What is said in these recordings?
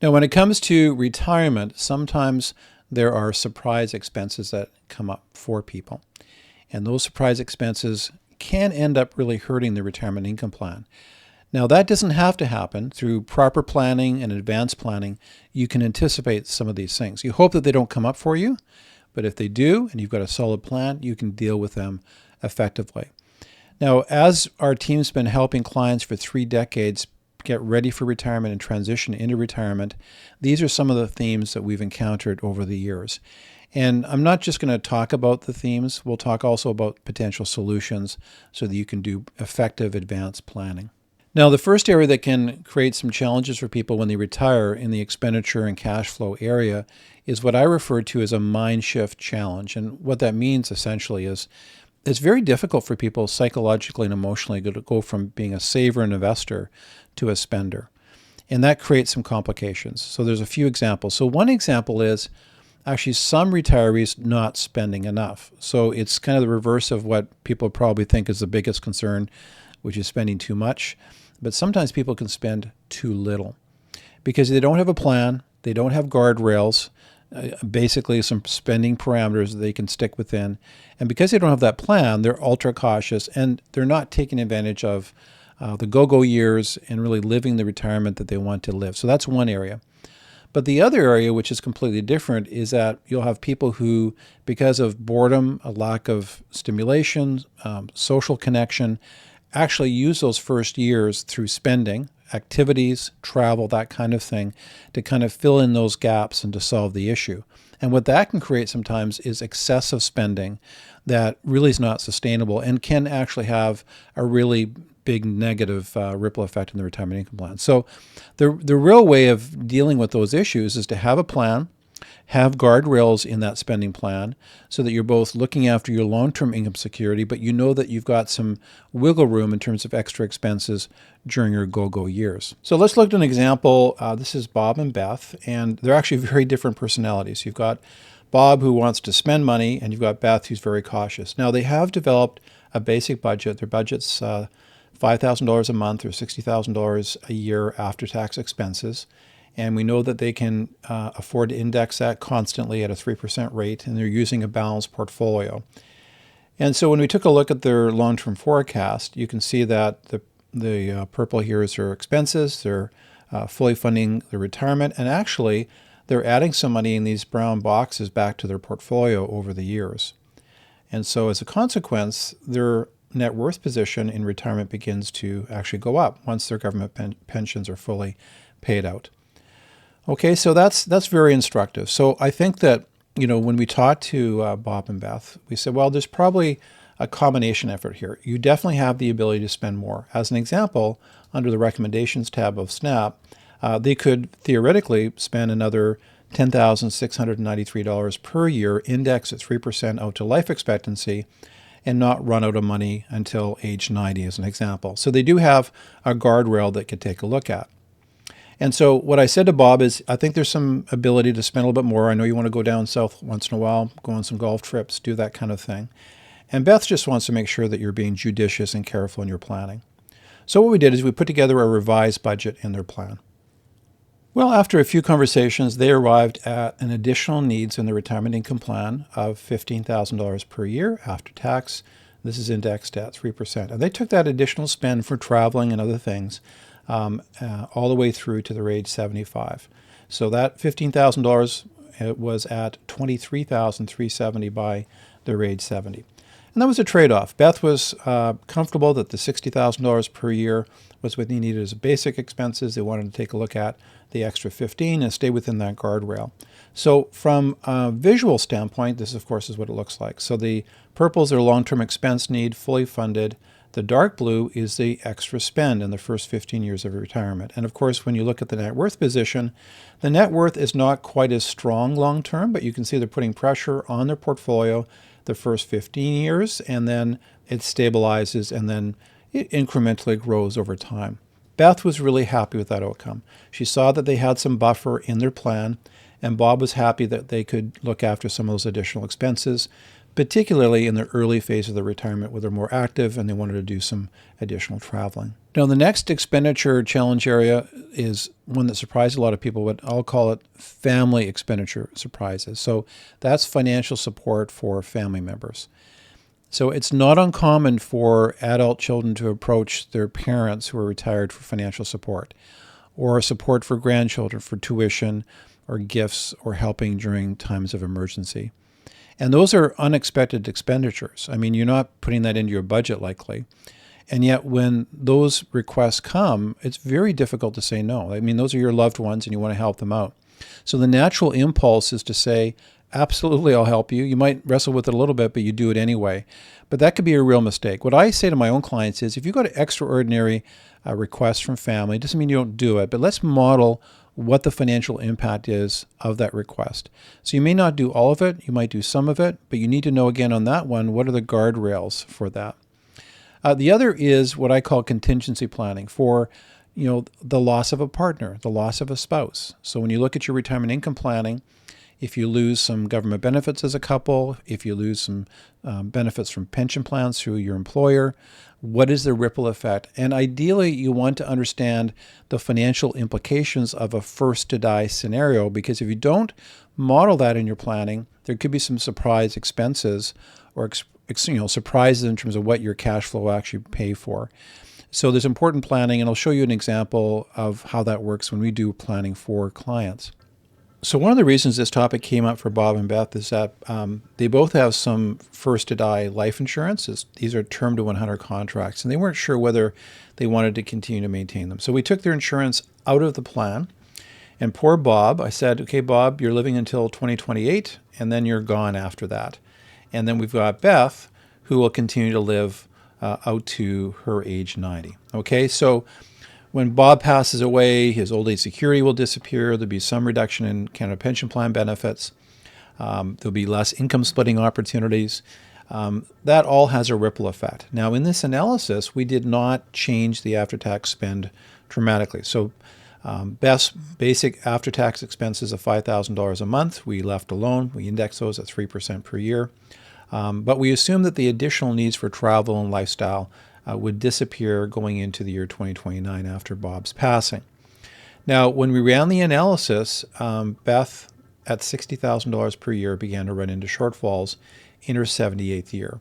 Now, when it comes to retirement, sometimes there are surprise expenses that come up for people. And those surprise expenses can end up really hurting the retirement income plan. Now, that doesn't have to happen. Through proper planning and advanced planning, you can anticipate some of these things. You hope that they don't come up for you, but if they do, and you've got a solid plan, you can deal with them effectively. Now, as our team's been helping clients for 3 decades get ready for retirement and transition into retirement, these are some of the themes that we've encountered over the years. And I'm not just going to talk about the themes, we'll talk also about potential solutions so that you can do effective advanced planning. Now, the first area that can create some challenges for people when they retire in the expenditure and cash flow area is what I refer to as a mind shift challenge. And what that means essentially is it's very difficult for people psychologically and emotionally to go from being a saver and investor to a spender. And that creates some complications. So there's a few examples. So one example is actually some retirees not spending enough. So it's kind of the reverse of what people probably think is the biggest concern, which is spending too much. But sometimes people can spend too little because they don't have a plan, they don't have guardrails, basically some spending parameters that they can stick within. And because they don't have that plan, they're ultra cautious and they're not taking advantage of the go-go years and really living the retirement that they want to live. So that's one area. But the other area, which is completely different, is that you'll have people who, because of boredom, a lack of stimulation, social connection, actually use those first years through spending, activities, travel, that kind of thing, to kind of fill in those gaps and to solve the issue. And what that can create sometimes is excessive spending that really is not sustainable and can actually have a really big negative ripple effect in the retirement income plan. So the real way of dealing with those issues is to have a plan, have guardrails in that spending plan so that you're both looking after your long-term income security, but you know that you've got some wiggle room in terms of extra expenses during your go-go years. So let's look at an example. This is Bob and Beth, and they're actually very different personalities. You've got Bob who wants to spend money, and you've got Beth who's very cautious. Now, they have developed a basic budget. Their budget's $5,000 a month or $60,000 a year after tax expenses. And we know that they can afford to index that constantly at a 3% rate, and they're using a balanced portfolio. And so when we took a look at their long-term forecast, you can see that the purple here is their expenses. They're fully funding their retirement, and actually they're adding some money in these brown boxes back to their portfolio over the years. And so as a consequence, their net worth position in retirement begins to actually go up once their government pensions are fully paid out. Okay, so that's very instructive. So I think that, when we talked to Bob and Beth, we said, well, there's probably a combination effort here. You definitely have the ability to spend more. As an example, under the recommendations tab of SNAP, they could theoretically spend another $10,693 per year, index at 3% out to life expectancy, and not run out of money until age 90 as an example. So they do have a guardrail that could take a look at. And so what I said to Bob is, I think there's some ability to spend a little bit more. I know you want to go down south once in a while, go on some golf trips, do that kind of thing. And Beth just wants to make sure that you're being judicious and careful in your planning. So what we did is we put together a revised budget in their plan. Well, after a few conversations, they arrived at an additional needs in the retirement income plan of $15,000 per year after tax. This is indexed at 3%. And they took that additional spend for traveling and other things all the way through to their age 75. So that $15,000 was at $23,370 by their age 70. And that was a trade-off. Beth was comfortable that the $60,000 per year was what they needed as basic expenses. They wanted to take a look at the extra 15 and stay within that guardrail. So from a visual standpoint, this of course is what it looks like. So the purple is their long-term expense need, fully funded. The dark blue is the extra spend in the first 15 years of retirement. And of course, when you look at the net worth position, the net worth is not quite as strong long-term, but you can see they're putting pressure on their portfolio the first 15 years, and then it stabilizes, and then it incrementally grows over time. Beth was really happy with that outcome. She saw that they had some buffer in their plan, and Bob was happy that they could look after some of those additional expenses, particularly in the early phase of the retirement where they're more active and they wanted to do some additional traveling. The next expenditure challenge area is one that surprised a lot of people, but I'll call it family expenditure surprises. So that's financial support for family members. So it's not uncommon for adult children to approach their parents who are retired for financial support, or support for grandchildren for tuition or gifts or helping during times of emergency. And those are unexpected expenditures. I mean, you're not putting that into your budget likely. And yet when those requests come, it's very difficult to say no. I mean, those are your loved ones and you want to help them out. So the natural impulse is to say, absolutely, I'll help you. You might wrestle with it a little bit, but you do it anyway. But that could be a real mistake. What I say to my own clients is, if you got an extraordinary request from family, it doesn't mean you don't do it, but let's model what the financial impact is of that request. So you may not do all of it, you might do some of it, but you need to know again on that one, what are the guardrails for that? The other is what I call contingency planning for, the loss of a partner, the loss of a spouse. So when you look at your retirement income planning, if you lose some government benefits as a couple, if you lose some benefits from pension plans through your employer, what is the ripple effect? And ideally, you want to understand the financial implications of a first to die scenario, because if you don't model that in your planning, there could be some surprise expenses or surprises in terms of what your cash flow will actually pay for. So there's important planning, and I'll show you an example of how that works when we do planning for clients. So one of the reasons this topic came up for Bob and Beth is that they both have some first to die life insurance. These are term to 100 contracts, and they weren't sure whether they wanted to continue to maintain them. So we took their insurance out of the plan, and poor Bob, I said, okay, Bob, you're living until 2028, and then you're gone after that. And then we've got Beth, who will continue to live out to her age 90. Okay, so when Bob passes away, his old age security will disappear. There'll be some reduction in Canada Pension Plan benefits. There'll be less income splitting opportunities. That all has a ripple effect. Now, in this analysis, we did not change the after-tax spend dramatically. So Beth's basic after-tax expenses of $5,000 a month, we left alone. We index those at 3% per year. But we assume that the additional needs for travel and lifestyle would disappear going into the year 2029 after Bob's passing. Now, when we ran the analysis, Beth, at $60,000 per year, began to run into shortfalls in her 78th year.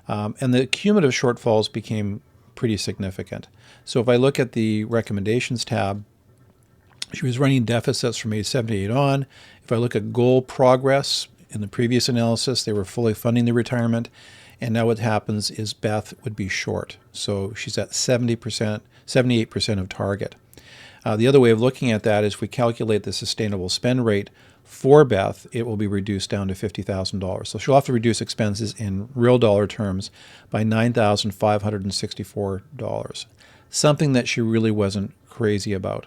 And the cumulative shortfalls became pretty significant. So if I look at the recommendations tab, she was running deficits from age 78 on. If I look at goal progress, in the previous analysis, they were fully funding the retirement. And now what happens is Beth would be short. So she's at 78% of target. The other way of looking at that is if we calculate the sustainable spend rate for Beth, it will be reduced down to $50,000. So she'll have to reduce expenses in real dollar terms by $9,564, something that she really wasn't crazy about.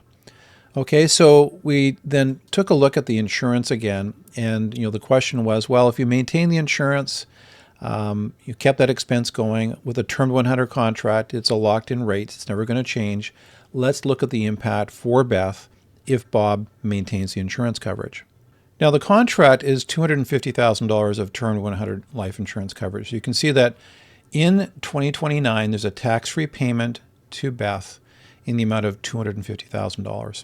Okay, so we then took a look at the insurance again, and the question was, well, if you maintain the insurance, you kept that expense going with a term 100 contract, it's a locked-in rate, it's never going to change. Let's look at the impact for Beth if Bob maintains the insurance coverage. Now, the contract is $250,000 of term 100 life insurance coverage. So you can see that in 2029, there's a tax-free payment to Beth in the amount of $250,000.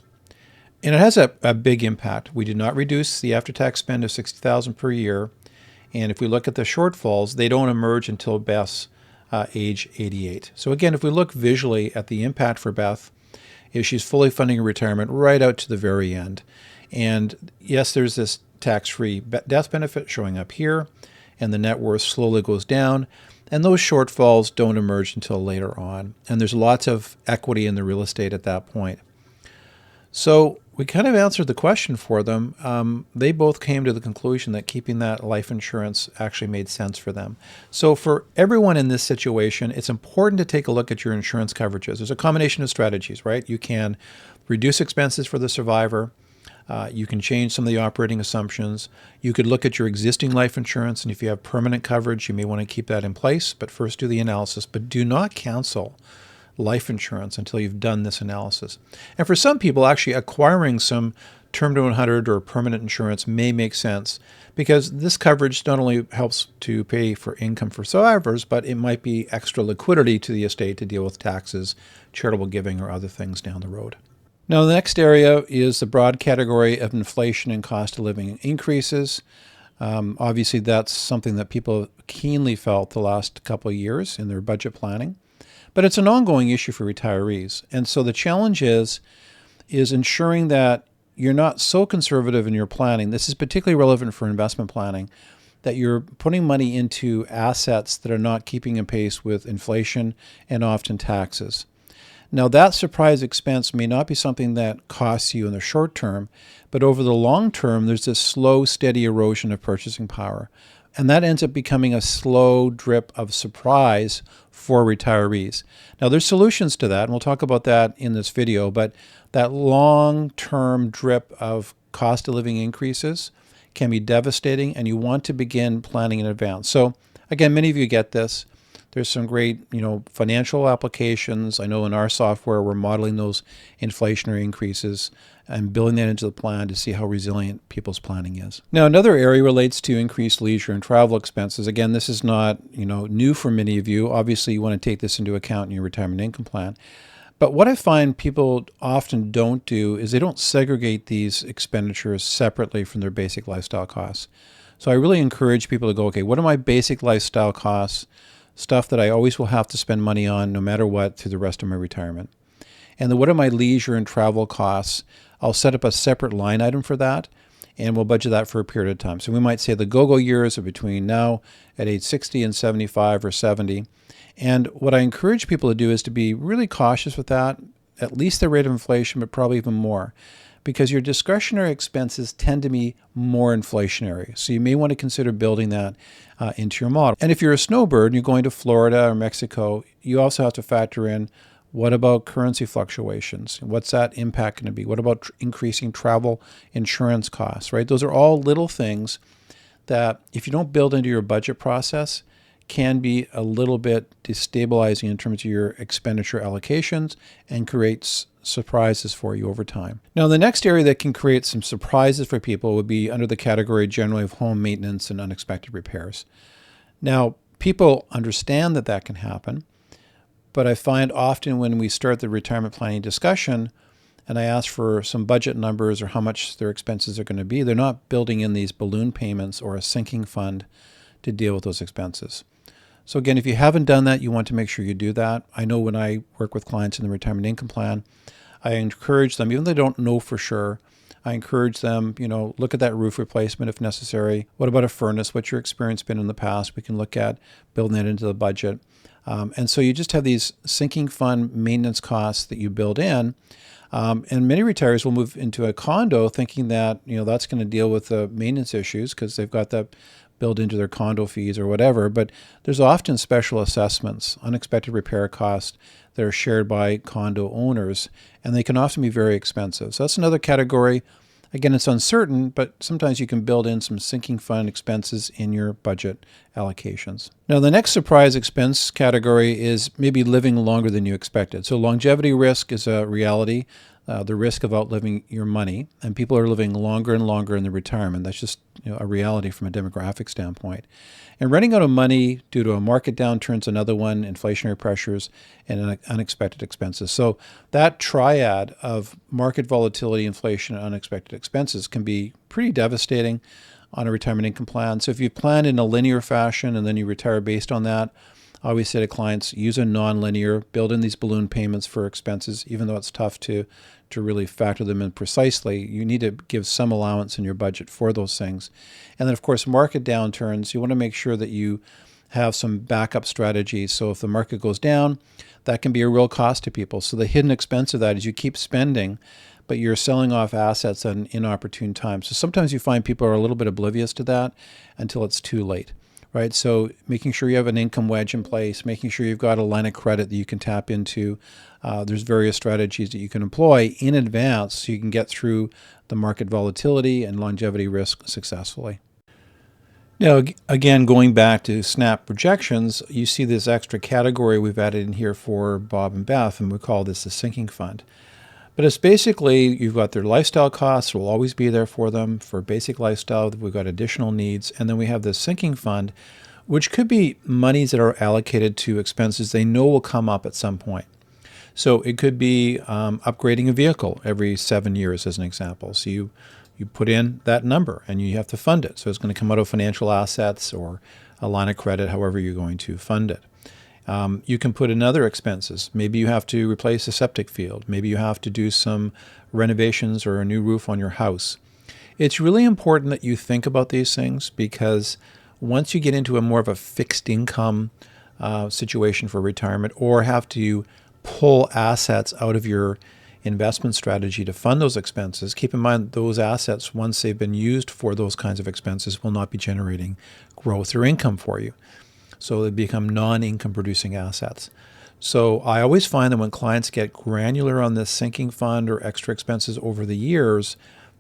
And it has a big impact. We did not reduce the after-tax spend of $60,000 per year. And if we look at the shortfalls, they don't emerge until Beth's age 88. So again, if we look visually at the impact for Beth, is she's fully funding her retirement right out to the very end. And yes, there's this tax-free death benefit showing up here, and the net worth slowly goes down. And those shortfalls don't emerge until later on. And there's lots of equity in the real estate at that point. So we kind of answered the question for them. They both came to the conclusion that keeping that life insurance actually made sense for them. So for everyone in this situation, it's important to take a look at your insurance coverages. There's a combination of strategies, right? You can reduce expenses for the survivor. You can change some of the operating assumptions. You could look at your existing life insurance, and if you have permanent coverage, you may want to keep that in place, but first do the analysis. But do not cancel life insurance until you've done this analysis. And for some people, actually acquiring some term to 100 or permanent insurance may make sense, because this coverage not only helps to pay for income for survivors, but it might be extra liquidity to the estate to deal with taxes, charitable giving, or other things down the road. Now, the next area is the broad category of inflation and cost of living increases. Obviously, that's something that people keenly felt the last couple of years in their budget planning, but it's an ongoing issue for retirees. And so the challenge is ensuring that you're not so conservative in your planning. This is particularly relevant for investment planning, that you're putting money into assets that are not keeping in pace with inflation and often taxes. Now, that surprise expense may not be something that costs you in the short term, but over the long term, there's this slow, steady erosion of purchasing power. And that ends up becoming a slow drip of surprise for retirees. Now, there's solutions to that, and we'll talk about that in this video, but that long-term drip of cost of living increases can be devastating, and you want to begin planning in advance. So, again, many of you get this. There's some great, financial applications. I know in our software, we're modeling those inflationary increases and building that into the plan to see how resilient people's planning is. Now, another area relates to increased leisure and travel expenses. Again, this is not, new for many of you. Obviously, you want to take this into account in your retirement income plan. But what I find people often don't do is they don't segregate these expenditures separately from their basic lifestyle costs. So I really encourage people to go, okay, what are my basic lifestyle costs? Stuff that I always will have to spend money on no matter what through the rest of my retirement. And then what are my leisure and travel costs? I'll set up a separate line item for that, and we'll budget that for a period of time. So we might say the go-go years are between now at age 60 and 75 or 70. And what I encourage people to do is to be really cautious with that, at least the rate of inflation, but probably even more, because your discretionary expenses tend to be more inflationary. So you may want to consider building that into your model. And if you're a snowbird and you're going to Florida or Mexico, you also have to factor in, what about currency fluctuations? What's that impact going to be? What about increasing travel insurance costs, right? Those are all little things that if you don't build into your budget process, can be a little bit destabilizing in terms of your expenditure allocations and creates surprises for you over time. Now, the next area that can create some surprises for people would be under the category generally of home maintenance and unexpected repairs. Now, people understand that that can happen, but I find often when we start the retirement planning discussion and I ask for some budget numbers or how much their expenses are going to be, they're not building in these balloon payments or a sinking fund to deal with those expenses. So again, if you haven't done that, you want to make sure you do that. I know when I work with clients in the retirement income plan, I encourage them, even though they don't know for sure, I encourage them, look at that roof replacement if necessary. What about a furnace? What's your experience been in the past? We can look at building that into the budget. And so you just have these sinking fund maintenance costs that you build in. And many retirees will move into a condo thinking that, that's going to deal with the maintenance issues because they've got that built into their condo fees or whatever. But there's often special assessments, unexpected repair costs that are shared by condo owners, and they can often be very expensive. So that's another category. Again, it's uncertain, but sometimes you can build in some sinking fund expenses in your budget allocations. Now, the next surprise expense category is maybe living longer than you expected. So longevity risk is a reality, the risk of outliving your money, and people are living longer and longer in their retirement. That's just a reality from a demographic standpoint. And running out of money due to a market downturn is another one, inflationary pressures, and unexpected expenses. So that triad of market volatility, inflation, and unexpected expenses can be pretty devastating on a retirement income plan. So if you plan in a linear fashion and then you retire based on that, I always say to clients, use a nonlinear, build in these balloon payments for expenses, even though it's tough to really factor them in precisely. You need to give some allowance in your budget for those things. And then, of course, market downturns, you want to make sure that you have some backup strategies. So if the market goes down, that can be a real cost to people. So the hidden expense of that is you keep spending, but you're selling off assets at an inopportune time. So sometimes you find people are a little bit oblivious to that until it's too late. Right, so making sure you have an income wedge in place, making sure you've got a line of credit that you can tap into. There's various strategies that you can employ in advance so you can get through the market volatility and longevity risk successfully. Now, again, going back to SNAP projections, you see this extra category we've added in here for Bob and Beth, and we call this the sinking fund. But it's basically, you've got their lifestyle costs will always be there for them for basic lifestyle. We've got additional needs. And then we have this sinking fund, which could be monies that are allocated to expenses they know will come up at some point. So it could be upgrading a vehicle every 7 years, as an example. So you put in that number and you have to fund it. So it's going to come out of financial assets or a line of credit, however you're going to fund it. You can put in other expenses. Maybe you have to replace a septic field. Maybe you have to do some renovations or a new roof on your house. It's really important that you think about these things, because once you get into a more of a fixed income situation for retirement, or have to pull assets out of your investment strategy to fund those expenses, keep in mind those assets, once they've been used for those kinds of expenses, will not be generating growth or income for you. So they become non-income producing assets. So I always find that when clients get granular on this sinking fund or extra expenses over the years,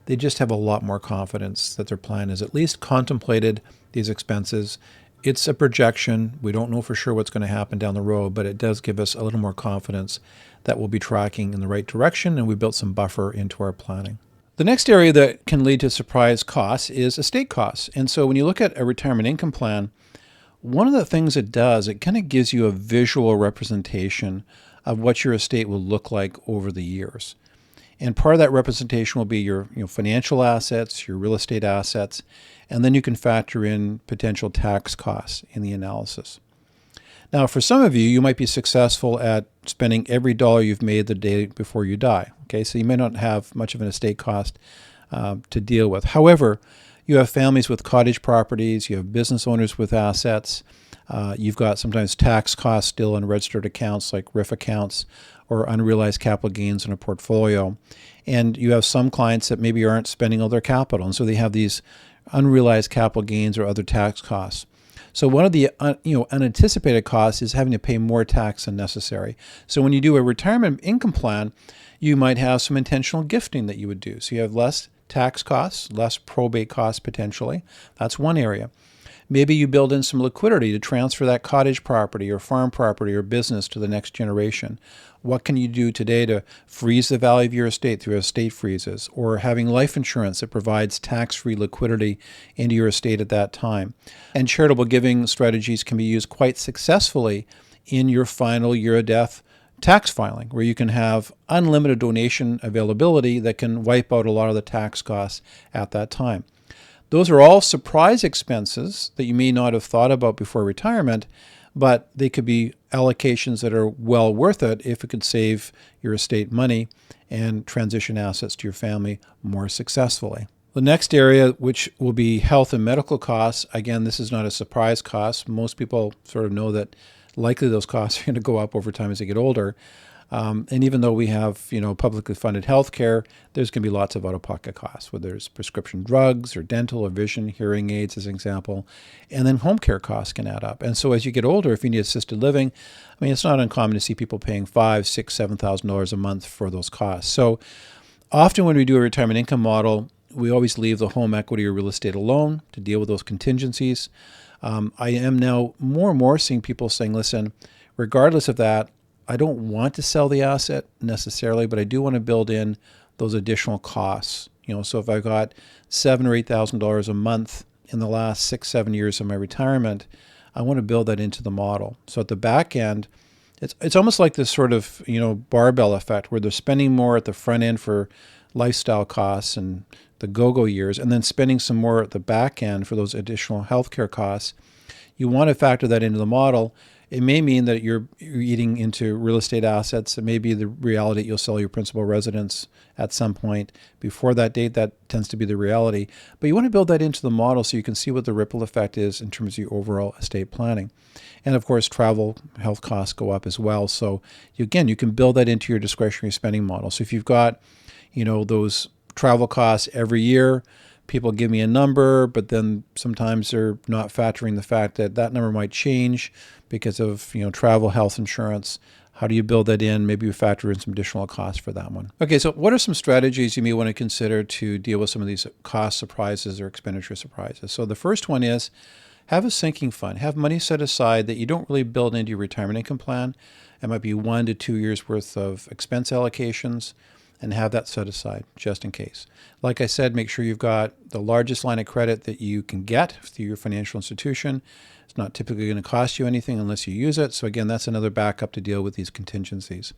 they just have a lot more confidence that their plan has at least contemplated these expenses. It's a projection. We don't know for sure what's going to happen down the road, but it does give us a little more confidence that we'll be tracking in the right direction, and we built some buffer into our planning. The next area that can lead to surprise costs is estate costs. And so when you look at a retirement income plan, one of the things it does, it kind of gives you a visual representation of what your estate will look like over the years. And part of that representation will be your financial assets, your real estate assets, and then you can factor in potential tax costs in the analysis. Now, for some of you, you might be successful at spending every dollar you've made the day before you die. Okay, so you may not have much of an estate cost to deal with. However, you have families with cottage properties, you have business owners with assets, you've got sometimes tax costs still in registered accounts like RIF accounts or unrealized capital gains in a portfolio. And you have some clients that maybe aren't spending all their capital, and so they have these unrealized capital gains or other tax costs. So one of the unanticipated costs is having to pay more tax than necessary. So when you do a retirement income plan, you might have some intentional gifting that you would do. So you have less tax costs, less probate costs potentially. That's one area. Maybe you build in some liquidity to transfer that cottage property or farm property or business to the next generation. What can you do today to freeze the value of your estate through estate freezes, or having life insurance that provides tax-free liquidity into your estate at that time? And charitable giving strategies can be used quite successfully in your final year of death tax filing, where you can have unlimited donation availability that can wipe out a lot of the tax costs at that time. Those are all surprise expenses that you may not have thought about before retirement, but they could be allocations that are well worth it if it could save your estate money and transition assets to your family more successfully. The next area, which will be health and medical costs, again, this is not a surprise cost. Most people sort of know that likely those costs are going to go up over time as they get older. And even though we have, publicly funded health care, there's going to be lots of out-of-pocket costs, whether it's prescription drugs or dental or vision, hearing aids as an example. And then home care costs can add up. And so as you get older, if you need assisted living, it's not uncommon to see people paying $5,000, $6,000, $7,000 a month for those costs. So often when we do a retirement income model, we always leave the home equity or real estate alone to deal with those contingencies. I am now more and more seeing people saying, listen, regardless of that, I don't want to sell the asset necessarily, but I do want to build in those additional costs. So if I've got $7,000 or $8,000 a month in the last 6-7 years of my retirement, I want to build that into the model. So at the back end, it's almost like this sort of barbell effect, where they're spending more at the front end for lifestyle costs and the go-go years, and then spending some more at the back end for those additional healthcare costs. You want to factor that into the model. It may mean that you're eating into real estate assets. It may be the reality that you'll sell your principal residence at some point before that date. That tends to be the reality. But you want to build that into the model so you can see what the ripple effect is in terms of your overall estate planning. And of course, travel, health costs go up as well. So again, you can build that into your discretionary spending model. So if you've got, those travel costs every year, people give me a number, but then sometimes they're not factoring the fact that that number might change because of travel, health insurance, How do you build that in? Maybe you factor in some additional costs for that one. Okay, so what are some strategies you may want to consider to deal with some of these cost surprises or expenditure surprises? So the first one is have a sinking fund. Have money set aside that you don't really build into your retirement income plan. It might be 1 to 2 years worth of expense allocations, and have that set aside just in case. Like I said, make sure you've got the largest line of credit that you can get through your financial institution. It's not typically going to cost you anything unless you use it. So again, that's another backup to deal with these contingencies.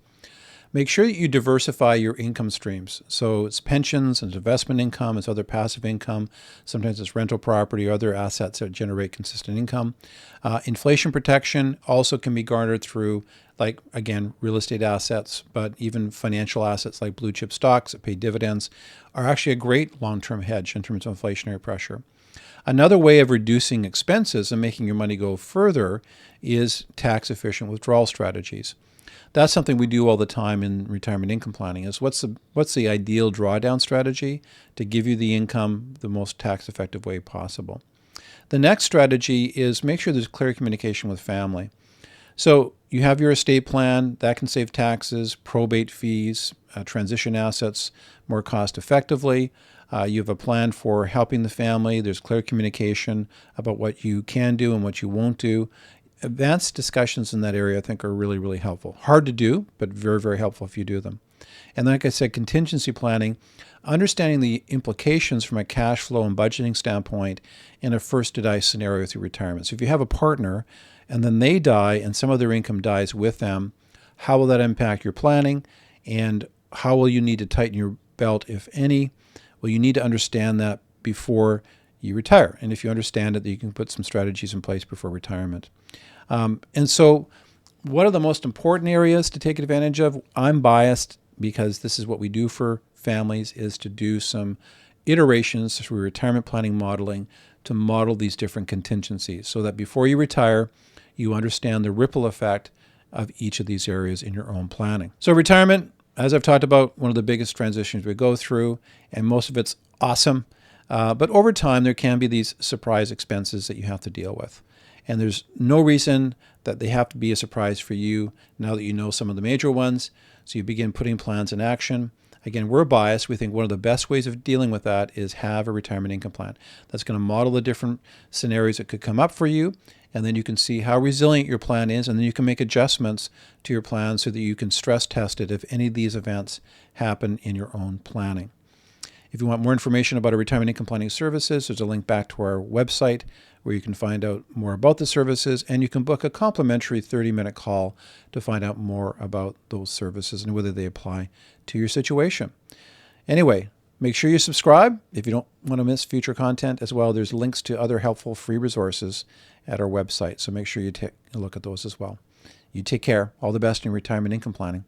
Make sure that you diversify your income streams. So it's pensions, it's investment income, it's other passive income. Sometimes it's rental property or other assets that generate consistent income. Inflation protection also can be garnered through, like, again, real estate assets, but even financial assets like blue chip stocks that pay dividends are actually a great long-term hedge in terms of inflationary pressure. Another way of reducing expenses and making your money go further is tax-efficient withdrawal strategies. That's something we do all the time in retirement income planning is what's the ideal drawdown strategy to give you the income the most tax-effective way possible. The next strategy is make sure there's clear communication with family. So you have your estate plan that can save taxes, probate fees, transition assets more cost effectively. You have a plan for helping the family. There's clear communication about what you can do and what you won't do. Advanced discussions in that area, I think, are really, really helpful. Hard to do, but very, very helpful if you do them. And like I said, contingency planning, understanding the implications from a cash flow and budgeting standpoint in a first-to-die scenario through retirement. So if you have a partner and then they die and some of their income dies with them, how will that impact your planning? And how will you need to tighten your belt, if any? Well, you need to understand that before you retire. And if you understand it, then you can put some strategies in place before retirement. And so what are the most important areas to take advantage of? I'm biased because this is what we do for families, is to do some iterations through retirement planning modeling to model these different contingencies so that before you retire, you understand the ripple effect of each of these areas in your own planning. So retirement, as I've talked about, one of the biggest transitions we go through, and most of it's awesome. But over time, there can be these surprise expenses that you have to deal with. And there's no reason that they have to be a surprise for you now that you know some of the major ones. So you begin putting plans in action. Again, we're biased. We think one of the best ways of dealing with that is have a retirement income plan. That's going to model the different scenarios that could come up for you. And then you can see how resilient your plan is. And then you can make adjustments to your plan so that you can stress test it if any of these events happen in your own planning. If you want more information about our retirement income planning services, there's a link back to our website where you can find out more about the services, and you can book a complimentary 30-minute call to find out more about those services and whether they apply to your situation. Anyway, make sure you subscribe if you don't want to miss future content as well. There's links to other helpful free resources at our website, so make sure you take a look at those as well. You take care. All the best in retirement income planning.